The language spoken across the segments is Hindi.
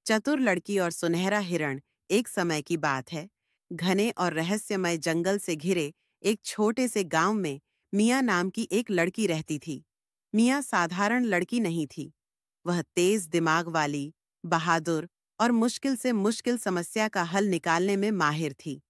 चतुर लड़की और सुनहरा हिरण। एक समय की बात है। घने और रहस्यमय जंगल से घिरे एक छोटे से गांव में मिया नाम की एक लड़की रहती थी। मिया साधारण लड़की नहीं थी। वह तेज दिमाग वाली, बहादुर और मुश्किल से मुश्किल समस्या का हल निकालने में माहिर थी।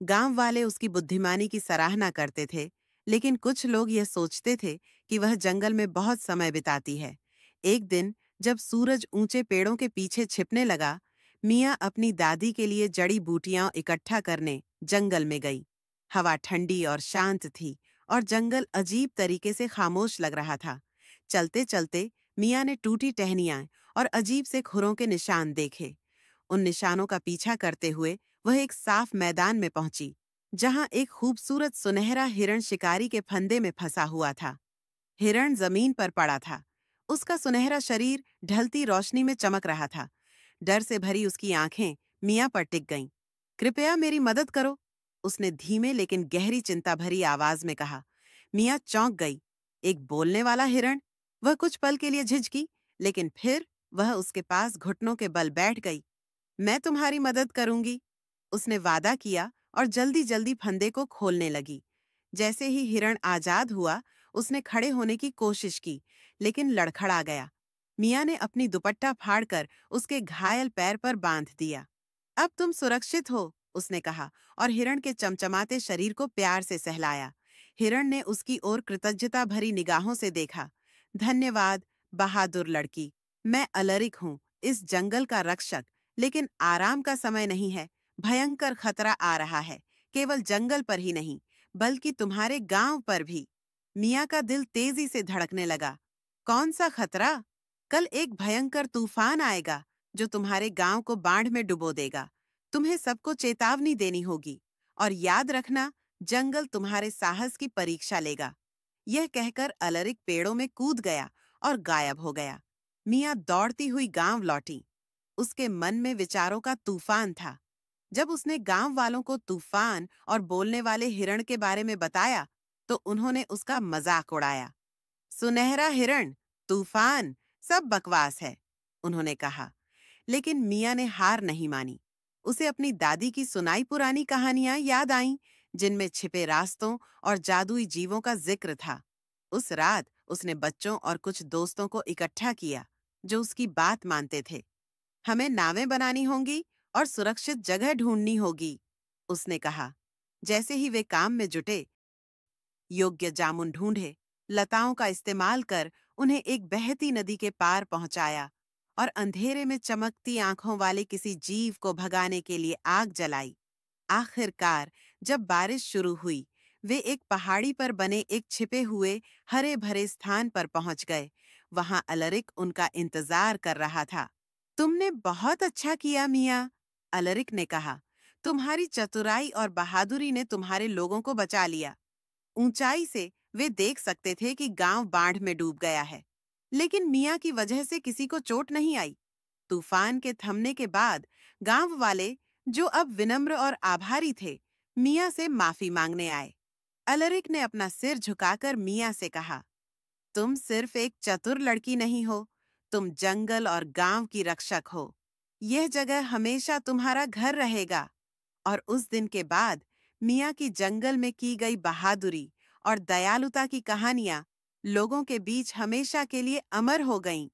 गांव वाले उसकी बुद्धिमानी की सराहना करते थे, लेकिन कुछ लोग यह सोचते थे कि वह जंगल में बहुत समय बिताती है। एक दिन जब सूरज ऊंचे पेड़ों के पीछे छिपने लगा, मिया अपनी दादी के लिए जड़ी बूटियां इकट्ठा करने जंगल में गई। हवा ठंडी और शांत थी और जंगल अजीब तरीके से खामोश लग रहा था। चलते चलते मिया ने टूटी टहनियां और अजीब से खुरों के निशान देखे। उन निशानों का पीछा करते हुए वह एक साफ मैदान में पहुंची, जहां एक खूबसूरत सुनहरा हिरण शिकारी के फंदे में फंसा हुआ था। हिरण जमीन पर पड़ा था। उसका सुनहरा शरीर ढलती रोशनी में चमक रहा था। डर से भरी उसकी आंखें मियां पर टिक गईं। कृपया मेरी मदद करो, उसने धीमे लेकिन गहरी चिंता भरी आवाज में कहा। मियां चौंक गई। एक बोलने वाला हिरण! वह कुछ पल के लिए झिझकी, लेकिन फिर वह उसके पास घुटनों के बल बैठ गई। मैं तुम्हारी मदद करूंगी, उसने वादा किया और जल्दी जल्दी फंदे को खोलने लगी। जैसे ही हिरण आजाद हुआ, उसने खड़े होने की कोशिश की, लेकिन लड़खड़ा गया। मियां ने अपनी दुपट्टा फाड़कर उसके घायल पैर पर बांध दिया। अब तुम सुरक्षित हो, उसने कहा और हिरण के चमचमाते शरीर को प्यार से सहलाया। हिरण ने उसकी ओर कृतज्ञता भरी निगाहों से देखा। धन्यवाद, बहादुर लड़की। मैं अलरिक हूँ, इस जंगल का रक्षक। लेकिन आराम का समय नहीं है। भयंकर खतरा आ रहा है, केवल जंगल पर ही नहीं, बल्कि तुम्हारे गांव पर भी। मिया का दिल तेजी से धड़कने लगा। कौन सा खतरा? कल एक भयंकर तूफान आएगा जो तुम्हारे गांव को बाढ़ में डुबो देगा। तुम्हें सबको चेतावनी देनी होगी, और याद रखना, जंगल तुम्हारे साहस की परीक्षा लेगा। यह कहकर अलरिक पेड़ों में कूद गया और गायब हो गया। मिया दौड़ती हुई गांव लौटी। उसके मन में विचारों का तूफान था। जब उसने गांव वालों को तूफान और बोलने वाले हिरण के बारे में बताया, तो उन्होंने उसका मजाक उड़ाया। सुनहरा हिरण, तूफान, सब बकवास है, उन्होंने कहा। लेकिन मिया ने हार नहीं मानी। उसे अपनी दादी की सुनाई पुरानी कहानियां याद आईं, जिनमें छिपे रास्तों और जादुई जीवों का जिक्र था। उस रात उसने बच्चों और कुछ दोस्तों को इकट्ठा किया, जो उसकी बात मानते थे। हमें नावें बनानी होंगी और सुरक्षित जगह ढूंढनी होगी, उसने कहा। जैसे ही वे काम में जुटे, योग्य जामुन ढूंढे, लताओं का इस्तेमाल कर उन्हें एक बहती नदी के पार पहुंचाया और अंधेरे में चमकती आंखों वाले किसी जीव को भगाने के लिए आग जलाई। आखिरकार जब बारिश शुरू हुई, वे एक पहाड़ी पर बने एक छिपे हुए हरे भरे स्थान पर पहुंच गए। वहां अलरिक उनका इंतजार कर रहा था। तुमने बहुत अच्छा किया मिया, अलरिक ने कहा। तुम्हारी चतुराई और बहादुरी ने तुम्हारे लोगों को बचा लिया। ऊंचाई से वे देख सकते थे कि गांव बाढ़ में डूब गया है, लेकिन मिया की वजह से किसी को चोट नहीं आई। तूफान के थमने के बाद गांव वाले, जो अब विनम्र और आभारी थे, मिया से माफी मांगने आए। अलरिक ने अपना सिर झुकाकर मिया से कहा, तुम सिर्फ एक चतुर लड़की नहीं हो, तुम जंगल और गांव की रक्षक हो। यह जगह हमेशा तुम्हारा घर रहेगा। और उस दिन के बाद मिया की जंगल में की गई बहादुरी और दयालुता की कहानियां लोगों के बीच हमेशा के लिए अमर हो गईं।